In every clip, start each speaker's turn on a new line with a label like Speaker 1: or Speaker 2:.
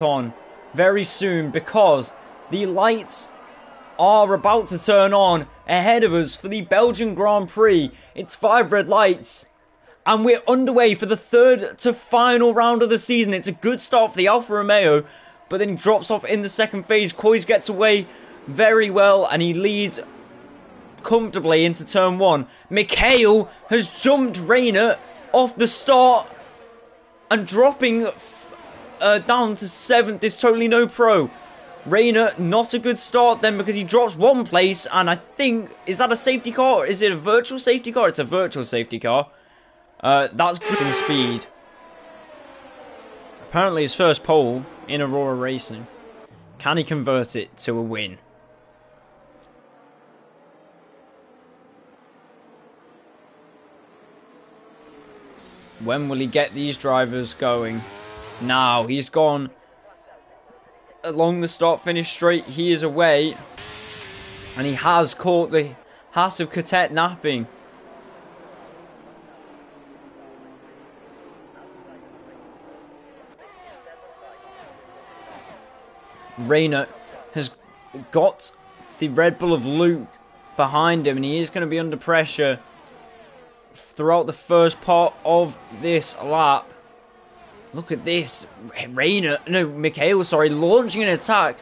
Speaker 1: on very soon, because the lights are about to turn on ahead of us for the Belgian Grand Prix. It's 5 red lights, and we're underway for the third to final round of the season. It's a good start for the Alfa Romeo, but then he drops off in the second phase. Kois gets away very well, and he leads comfortably into turn 1. Mikhail has jumped Reina off the start and dropping down to 7th is Totally No Pro. Reina, not a good start then, because he drops 1 place, and I think, is that a safety car or is it a virtual safety car? It's a virtual safety car. That's good speed. Apparently his first pole in Aurora Racing. Can he convert it to a win? When will he get these drivers going? Now, he's gone along the start-finish straight. He is away. And he has caught the Haas of Catet napping. Reina has got the Red Bull of Luke behind him, and he is going to be under pressure throughout the first part of this lap. Look at this. Mikhail, launching an attack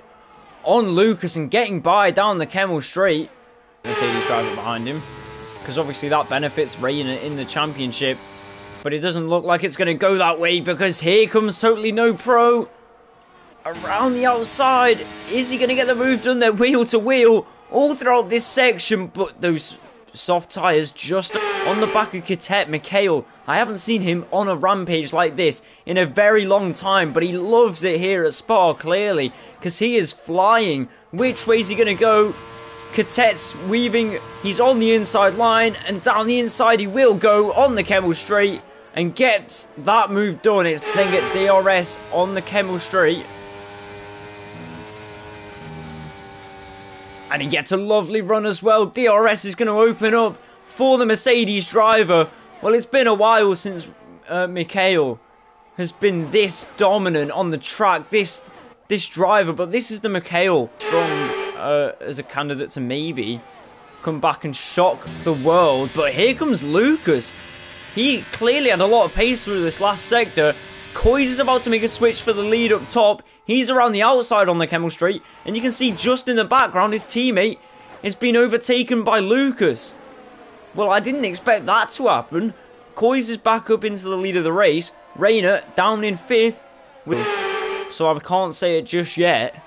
Speaker 1: on Lucas and getting by down the Kemmel Straight. Mercedes driver behind him, because obviously that benefits Reina in the championship. But it doesn't look like it's going to go that way, because here comes Totally No Pro around the outside. Is he going to get the move done? They're wheel to wheel all throughout this section, but those soft tyres just on the back of Catet. Mikhail, I haven't seen him on a rampage like this in a very long time, but he loves it here at Spa, clearly, because he is flying. Which way is he going to go? Catet's weaving, he's on the inside line, and down the inside he will go on the Kemmel Straight and gets that move done. It's playing at DRS on the Kemmel Straight. And he gets a lovely run as well. DRS is going to open up for the Mercedes driver. Well, it's been a while since Mikhail has been this dominant on the track. This driver, but this is the Mikhail. Strong as a candidate to maybe come back and shock the world. But here comes Lucas. He clearly had a lot of pace through this last sector. Kois is about to make a switch for the lead up top. He's around the outside on the Kemmel Straight, and you can see just in the background his teammate is being overtaken by Lucas. Well, I didn't expect that to happen. Kois is back up into the lead of the race. Reina down in 5th. So I can't say it just yet.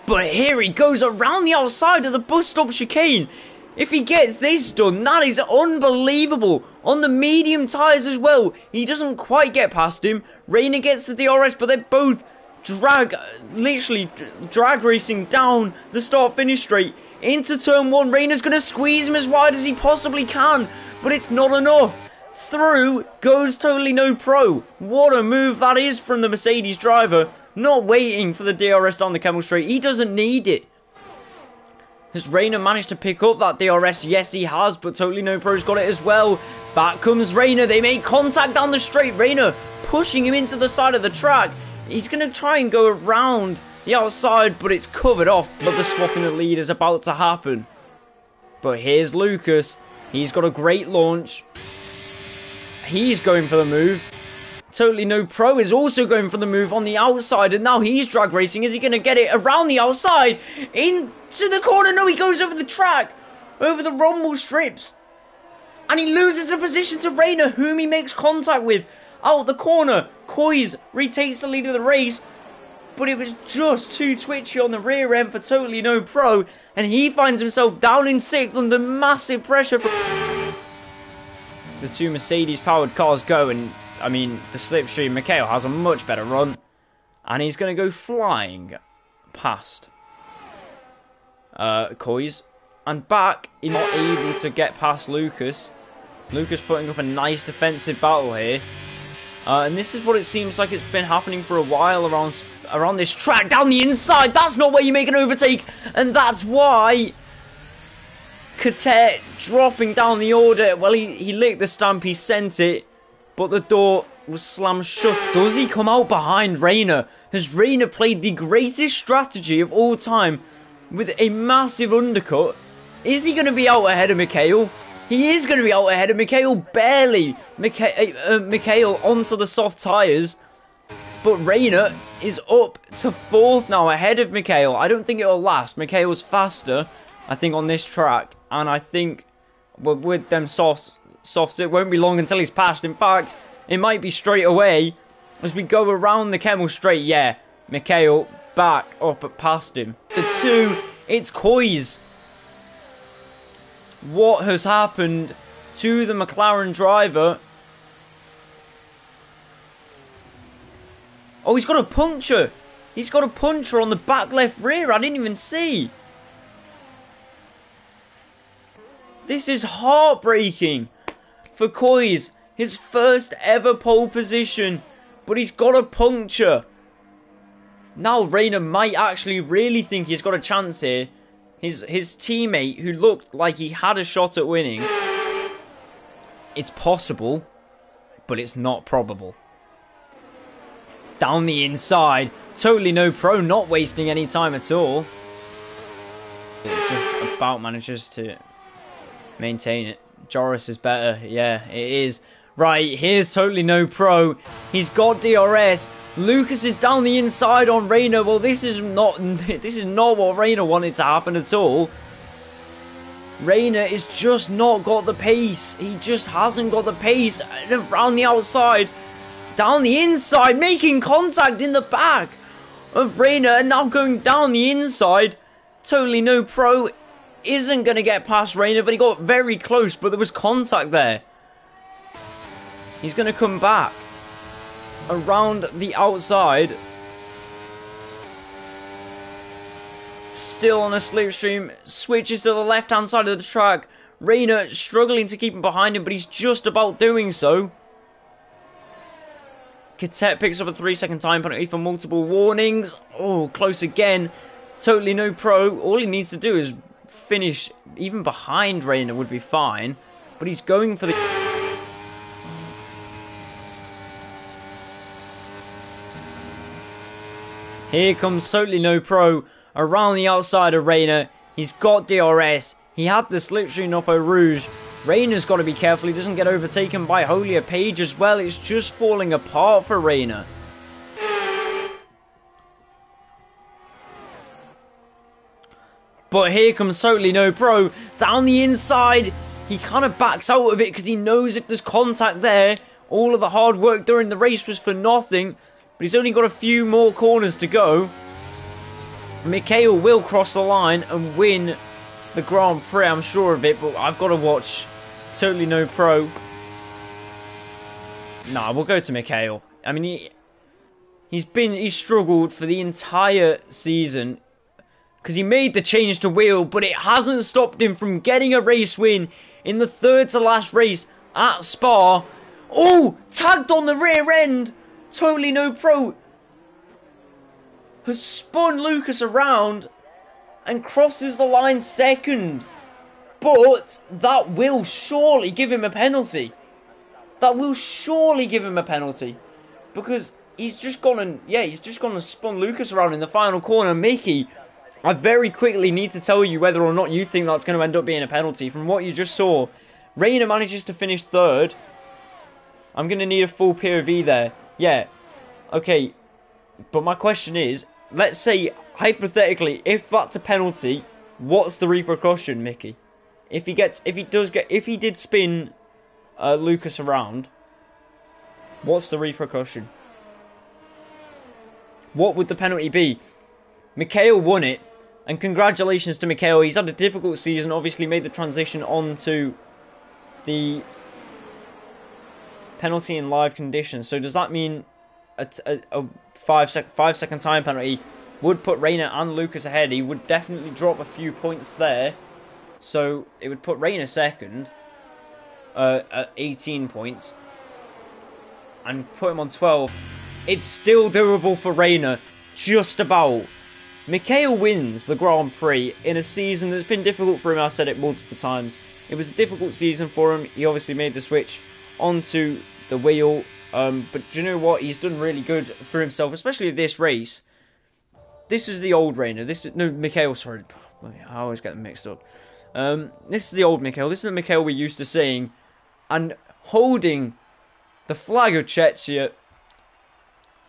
Speaker 1: But here he goes around the outside of the bus stop chicane. If he gets this done, that is unbelievable. On the medium tyres as well. He doesn't quite get past him. Reina gets the DRS, but they're both literally drag racing down the start-finish straight into turn 1. Reina's going to squeeze him as wide as he possibly can, but it's not enough. Through goes Totally No Pro. What a move that is from the Mercedes driver. Not waiting for the DRS down the Kemmel Straight. He doesn't need it. Has Reina managed to pick up that DRS? Yes, he has, but Totally No Pro's got it as well. Back comes Reina. They make contact down the straight. Reina pushing him into the side of the track. He's going to try and go around the outside, but it's covered off. But the swap in the lead is about to happen. But here's Lucas. He's got a great launch. He's going for the move. Totally No Pro is also going for the move on the outside, and now he's drag racing. Is he going to get it around the outside into the corner? No, he goes over the track, over the rumble strips, and he loses the position to Reina, whom he makes contact with out the corner. Kois retakes the lead of the race, but it was just too twitchy on the rear end for Totally No Pro, and he finds himself down in 6th under massive pressure from the 2 Mercedes-powered cars go. And I mean, the slipstream, Mikhail has a much better run. And he's going to go flying past Kois. And back, he's not able to get past Lucas. Lucas putting up a nice defensive battle here. And this is what it seems like it's been happening for a while around this track. Down the inside, that's not where you make an overtake. And that's why Catet dropping down the order. Well, he licked the stamp, he sent it. But the door was slammed shut. Does he come out behind Reina? Has Reina played the greatest strategy of all time with a massive undercut? Is he going to be out ahead of Mikhail? He is going to be out ahead of Mikhail, barely. Mikhail onto the soft tyres. But Reina is up to 4th now, ahead of Mikhail. I don't think it'll last. Mikhail's faster, I think, on this track. And I think with them softs, it won't be long until he's passed. In fact, it might be straight away as we go around the Kemmel straight. Yeah, Mikhail back up past him. The 2, it's Kois. What has happened to the McLaren driver? Oh, he's got a puncture. He's got a puncture on the back left rear. I didn't even see. This is heartbreaking for Kois. His first ever pole position. But he's got a puncture. Now Reina might actually really think he's got a chance here. His teammate, who looked like he had a shot at winning. It's possible, but it's not probable. Down the inside. Totally no pro, not wasting any time at all. Just about manages to maintain it. Joris is better. Yeah, it is. Right, here's Totally No Pro. He's got DRS. Lucas is down the inside on Reina. Well, this is not what Reina wanted to happen at all. Reina is just not got the pace. He just hasn't got the pace. Around the outside. Down the inside, making contact in the back of Reina, and now going down the inside. Totally No Pro isn't going to get past Reina, but he got very close, but there was contact there. He's going to come back around the outside. Still on a slipstream, switches to the left-hand side of the track. Reina struggling to keep him behind him, but he's just about doing so. Catet picks up a 3-second time penalty for multiple warnings. Oh, close again. Totally No Pro. All he needs to do is finish. Even behind Reina would be fine. But he's going for the... Here comes Totally No Pro around the outside of Reina. He's got DRS. He had the slipstream up Eau Rouge. Reina's got to be careful he doesn't get overtaken by Holier Page as well. It's just falling apart for Reina. But here comes Totally No Pro down the inside. He kind of backs out of it because he knows if there's contact there, all of the hard work during the race was for nothing. But he's only got a few more corners to go. Mikhail will cross the line and win the Grand Prix, I'm sure of it, but I've got to watch Totally No Pro. Nah, we'll go to Mikhail. I mean, he's struggled for the entire season because he made the change to wheel, but it hasn't stopped him from getting a race win in the third to last race at Spa. Oh, tagged on the rear end. Totally No Pro has spun Lucas around and crosses the line second. But that will surely give him a penalty. That will surely give him a penalty. Because he's just gone and spun Lucas around in the final corner. Mickey, I very quickly need to tell you whether or not you think that's going to end up being a penalty. From what you just saw, Reina manages to finish third. I'm going to need a full POV there. Yeah, okay. But my question is, let's say, hypothetically, if that's a penalty, what's the repercussion, Mickey? If he did spin Lucas around, what's the repercussion? What would the penalty be? Mikhail won it, and congratulations to Mikhail. He's had a difficult season, obviously made the transition onto the penalty in live conditions. So does that mean a 5-second time penalty would put Reina and Lucas ahead? He would definitely drop a few points there. So it would put Reina second at 18 points and put him on 12. It's still doable for Reina, just about. Mikhail wins the Grand Prix in a season that's been difficult for him. I've said it multiple times. It was a difficult season for him. He obviously made the switch onto the wheel But do you know what? He's done really good for himself, especially this race. This is the old Rainer. This is no Mikhail. Sorry, I always get them mixed up. This is the old Mikhail. This is the Mikhail we're used to seeing, and holding the flag of Czechia.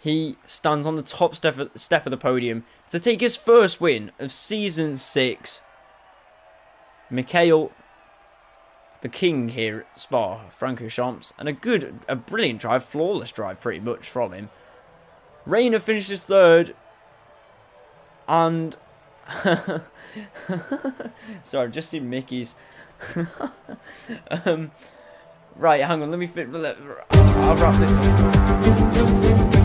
Speaker 1: He stands on the top step of the podium to take his first win of Season 6. Mikhail, the king here at Spa, Francorchamps, and a brilliant drive, flawless drive pretty much from him. Rainer finishes third, and sorry, I've just seen Mickey's. Right, hang on, I'll wrap this up.